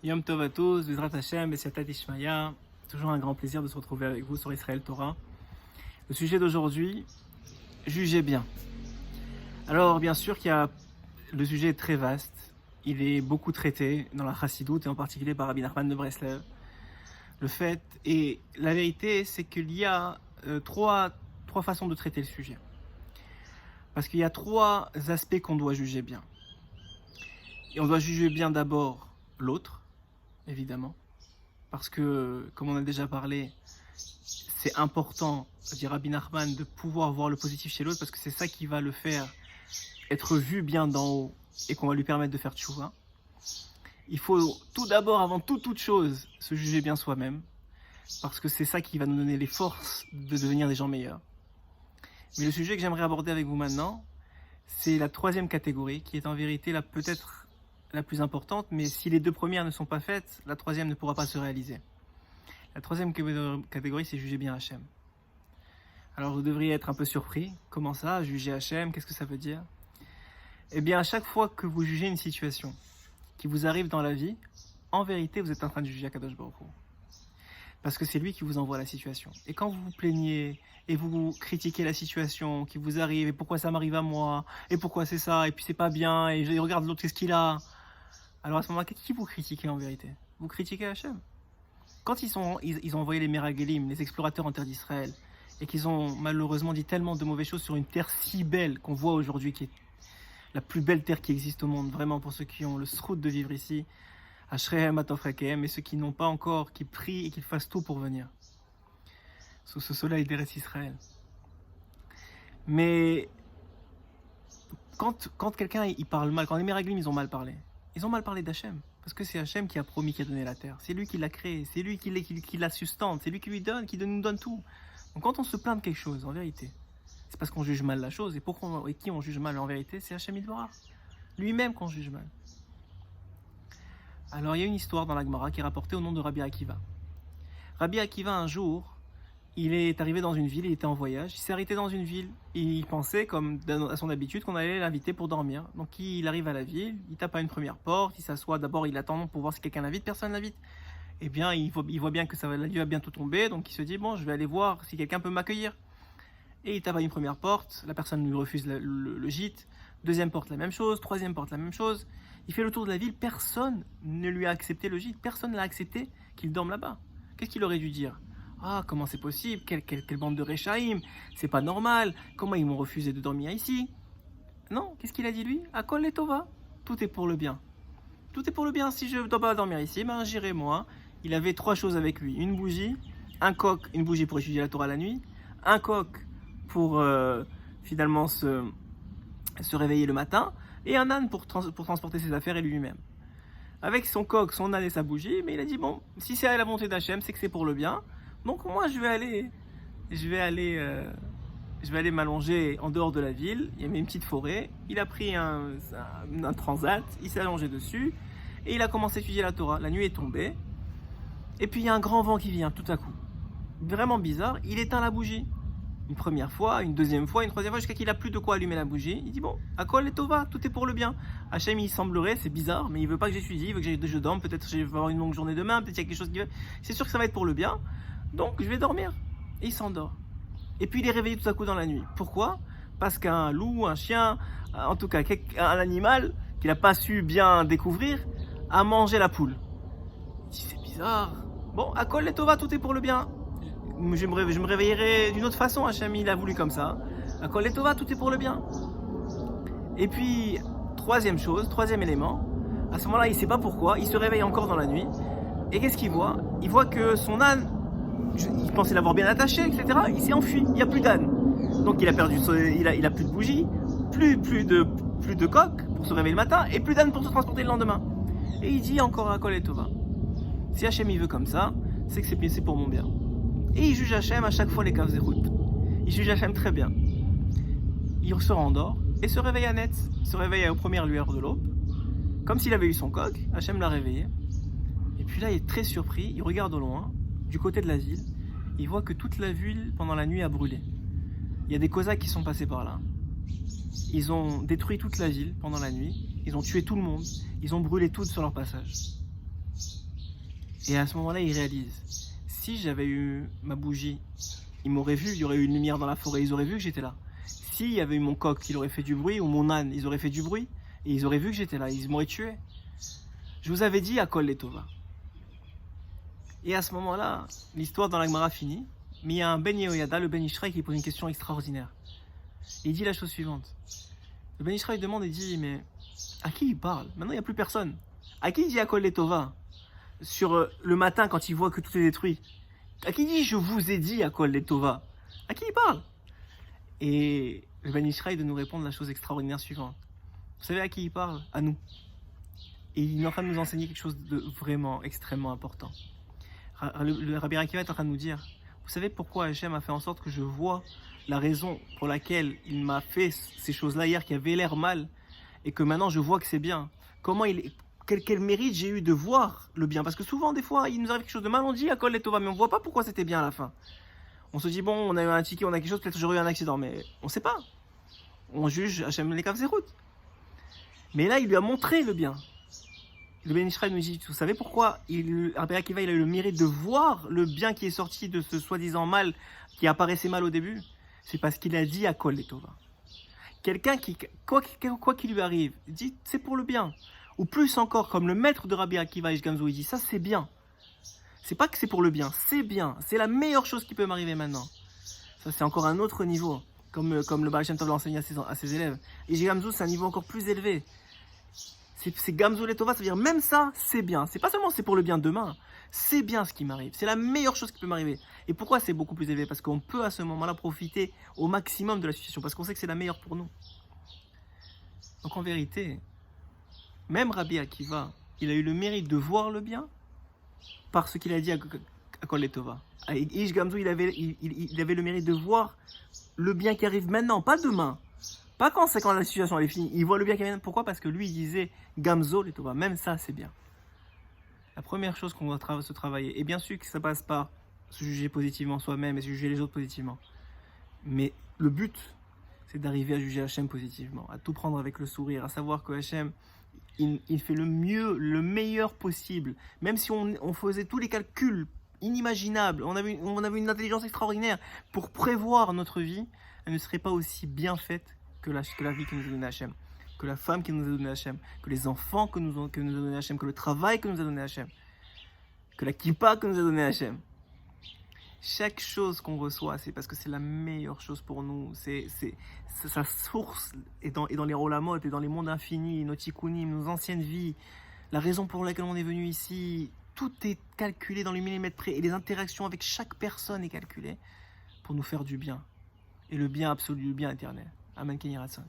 Yom Tov à tous, Bezrat Hashem, Besiatat Ishmaya. Toujours un grand plaisir de se retrouver avec vous sur Israël Torah. Le sujet d'aujourd'hui, jugez bien. Alors bien sûr le sujet est très vaste. Il est beaucoup traité dans la Chassidoute et en particulier par Rabbi Nachman de Breslev. Le fait et la vérité, c'est qu'il y a trois façons de traiter le sujet. Parce qu'il y a trois aspects qu'on doit juger bien. Et on doit juger bien d'abord l'autre, évidemment, parce que, comme on a déjà parlé, c'est important, dit Rabbi Nachman, de pouvoir voir le positif chez l'autre, parce que c'est ça qui va le faire être vu bien d'en haut et qu'on va lui permettre de faire tchouva. Il faut tout d'abord, avant toute chose, se juger bien soi-même, parce que c'est ça qui va nous donner les forces de devenir des gens meilleurs. Mais le sujet que j'aimerais aborder avec vous maintenant, c'est la troisième catégorie, qui est en vérité peut-être la plus importante, mais si les deux premières ne sont pas faites, la troisième ne pourra pas se réaliser. La troisième catégorie, c'est juger bien Hachem. Alors vous devriez être un peu surpris. Comment ça, juger Hachem, qu'est-ce que ça veut dire? Eh bien, à chaque fois que vous jugez une situation qui vous arrive dans la vie, en vérité, vous êtes en train de juger Akadosh Baruch Hu. Parce que c'est lui qui vous envoie la situation. Et quand vous vous plaignez et vous critiquez la situation qui vous arrive, et pourquoi ça m'arrive à moi, et pourquoi c'est ça, et puis c'est pas bien, et je regarde l'autre, qu'est-ce qu'il a? Alors à ce moment-là, qui vous critiquez en vérité? Vous critiquez Hachem. Quand ils ont envoyé les Meragelim, les explorateurs en terre d'Israël, et qu'ils ont malheureusement dit tellement de mauvaises choses sur une terre si belle qu'on voit aujourd'hui, qui est la plus belle terre qui existe au monde, vraiment pour ceux qui ont le srout de vivre ici, Ashrehem Atofrekem, et ceux qui n'ont pas encore, qui prient et qui fassent tout pour venir sous ce soleil d'Eretz Israël. Mais quand quelqu'un il parle mal, quand les Meragelim ils ont mal parlé d'Hachem, parce que c'est Hachem qui a promis, qui a donné la terre, c'est lui qui l'a créée, c'est lui qui la sustente, c'est lui qui lui donne, nous donne tout. Donc quand on se plaint de quelque chose, en vérité, c'est parce qu'on juge mal la chose, et qui on juge mal en vérité, c'est Hachem Yitbarach, lui-même qu'on juge mal. Alors il y a une histoire dans la Gemara qui est rapportée au nom de Rabbi Akiva. Rabbi Akiva, un jour, il est arrivé dans une ville, il était en voyage, il s'est arrêté dans une ville, il pensait, comme à son habitude, qu'on allait l'inviter pour dormir. Donc il arrive à la ville, il tape à une première porte, il s'assoit, d'abord il attend pour voir si quelqu'un l'invite, personne l'invite. Eh bien, il voit bien que la nuit va bientôt tomber, donc il se dit, bon, je vais aller voir si quelqu'un peut m'accueillir. Et il tape à une première porte, la personne lui refuse le gîte, deuxième porte la même chose, troisième porte la même chose. Il fait le tour de la ville, personne ne lui a accepté le gîte, personne ne l'a accepté qu'il dorme là-bas. Qu'est-ce qu'il aurait dû dire? Ah, comment c'est possible? Quelle bande de Rechaïm? C'est pas normal. Comment ils m'ont refusé de dormir ici? Non, qu'est-ce qu'il a dit lui? Akol et Tova. Tout est pour le bien. Tout est pour le bien. Si je ne dois pas dormir ici, ben j'irai moi. Il avait trois choses avec lui. Une bougie, un coq, une bougie pour étudier la Torah la nuit, un coq pour finalement se réveiller le matin, et un âne pour transporter ses affaires et lui-même. Avec son coq, son âne et sa bougie, mais il a dit, bon, si c'est à la volonté d'Hachem, c'est que c'est pour le bien. Donc moi je vais aller m'allonger en dehors de la ville. Il y avait une petite forêt. Il a pris un transat, il s'est allongé dessus et il a commencé à étudier la Torah. La nuit est tombée et puis il y a un grand vent qui vient tout à coup. Vraiment bizarre. Il éteint la bougie. Une première fois, une deuxième fois, une troisième fois, jusqu'à qu'il a plus de quoi allumer la bougie. Il dit bon, Akol et Tova, tout est pour le bien. Hachem, il semblerait, c'est bizarre, mais il veut pas que j'étudie, il veut que je dorme. Peut-être je vais avoir une longue journée demain, peut-être il y a quelque chose qui va. C'est sûr que ça va être pour le bien. Donc je vais dormir. Et il s'endort. Et puis il est réveillé tout à coup dans la nuit. Pourquoi? Parce qu'un loup, un chien, en tout cas un animal qu'il n'a pas su bien découvrir, a mangé la poule. Il dit c'est bizarre. Bon, Akol et Tova, tout est pour le bien. Je me réveillerai d'une autre façon, Hachem il a voulu comme ça. Akol et Tova, tout est pour le bien. Et puis, troisième élément, à ce moment-là il ne sait pas pourquoi, il se réveille encore dans la nuit. Et qu'est-ce qu'il voit? Il voit que son âne, il pensait l'avoir bien attaché, etc. Il s'est enfui, il n'y a plus d'âne. Donc il a perdu, il a plus de bougie, plus de coq pour se réveiller le matin, et plus d'âne pour se transporter le lendemain. Et il dit encore à Kol et Tova. Si Hachem il veut comme ça, c'est que c'est pour mon bien. Et il juge Hachem à chaque fois les caves et routes. Il juge Hachem très bien. Il se rendort et se réveille à net, se réveille aux premières lueurs de l'aube, comme s'il avait eu son coq. Hachem l'a réveillé. Et puis là, il est très surpris, il regarde au loin, du côté de la ville, il voit que toute la ville, pendant la nuit, a brûlé. Il y a des Cosaques qui sont passés par là. Ils ont détruit toute la ville pendant la nuit, ils ont tué tout le monde, ils ont brûlé tout sur leur passage. Et à ce moment-là, il réalise, si j'avais eu ma bougie, ils m'auraient vu, il y aurait eu une lumière dans la forêt, ils auraient vu que j'étais là. S'il y avait eu mon coq, il aurait fait du bruit, ou mon âne, ils auraient fait du bruit, et ils auraient vu que j'étais là, ils m'auraient tué. Je vous avais dit à Kol Letova. Et à ce moment-là, l'histoire dans la Gemara finit, mais il y a un Ben Yehoyada, le Ben Ishraï, qui pose une question extraordinaire. Il dit la chose suivante. Le Ben Ishraï demande et dit, mais à qui il parle? Maintenant, il n'y a plus personne. À qui il dit à Kol Letova? Sur le matin, quand il voit que tout est détruit. À qui il dit, je vous ai dit à Kol Letova? À qui il parle? Et le Ben Ishraï de nous répondre la chose extraordinaire suivante. Vous savez à qui il parle? À nous. Et il est en train de nous enseigner quelque chose de vraiment extrêmement important. Le Rabbi Akiva est en train de nous dire, vous savez pourquoi Hachem a fait en sorte que je vois la raison pour laquelle il m'a fait ces choses-là hier qui avaient l'air mal et que maintenant je vois que c'est bien. Quel mérite j'ai eu de voir le bien? Parce que souvent, des fois, il nous arrive quelque chose de mal, on dit à Kol Letova, mais on ne voit pas pourquoi c'était bien à la fin. On se dit, bon, on a eu un ticket, on a quelque chose, peut-être j'aurais eu un accident, mais on ne sait pas. On juge Hachem les caves et routes. Mais là, il lui a montré le bien. Le Ben Ishraï nous dit, vous savez pourquoi Rabbi Akiva il a eu le mérite de voir le bien qui est sorti de ce soi-disant mal qui apparaissait mal au début? C'est parce qu'il a dit à Kol Letova. Quelqu'un qui, quoi qu'il lui arrive, dit c'est pour le bien. Ou plus encore, comme le maître de Rabbi Akiva Ish Gamzu, il dit ça c'est bien. C'est pas que c'est pour le bien, c'est bien. C'est la meilleure chose qui peut m'arriver maintenant. Ça c'est encore un autre niveau, comme le Baal Shem Tov l'enseigne à ses élèves. Ish Gamzu c'est un niveau encore plus élevé. C'est Gamzu Letova, ça veut dire même ça, c'est bien. C'est pas seulement c'est pour le bien demain, c'est bien ce qui m'arrive. C'est la meilleure chose qui peut m'arriver. Et pourquoi c'est beaucoup plus élevé? Parce qu'on peut à ce moment-là profiter au maximum de la situation, parce qu'on sait que c'est la meilleure pour nous. Donc en vérité, même Rabbi Akiva, il a eu le mérite de voir le bien par ce qu'il a dit à Kol Letova. Ish Gamzu, il avait le mérite de voir le bien qui arrive maintenant, pas demain. Pas quand la situation elle est finie. Il voit le bien qui arrive. Pourquoi? Parce que lui, il disait Gamzo Letova. Même ça, c'est bien. La première chose qu'on doit se travailler, et bien sûr que ça passe par se juger positivement soi-même et se juger les autres positivement. Mais le but, c'est d'arriver à juger Hachem positivement, à tout prendre avec le sourire, à savoir que Hachem, il fait le mieux, le meilleur possible. Même si on faisait tous les calculs inimaginables, on avait une intelligence extraordinaire pour prévoir notre vie, elle ne serait pas aussi bien faite que la vie que nous a donnée Hachem, que la femme que nous a donnée Hachem, que les enfants que nous a donnés Hachem, que le travail que nous a donné Hachem, que la kippa que nous a donné Hachem. Chaque chose qu'on reçoit, c'est parce que c'est la meilleure chose pour nous. Sa source est dans les rolamot, et dans les mondes infinis, nos tikkunim, nos anciennes vies. La raison pour laquelle on est venu ici, tout est calculé dans les millimètres près. Et les interactions avec chaque personne est calculée pour nous faire du bien. Et le bien absolu, le bien éternel. Amen, Ken Yiratzon.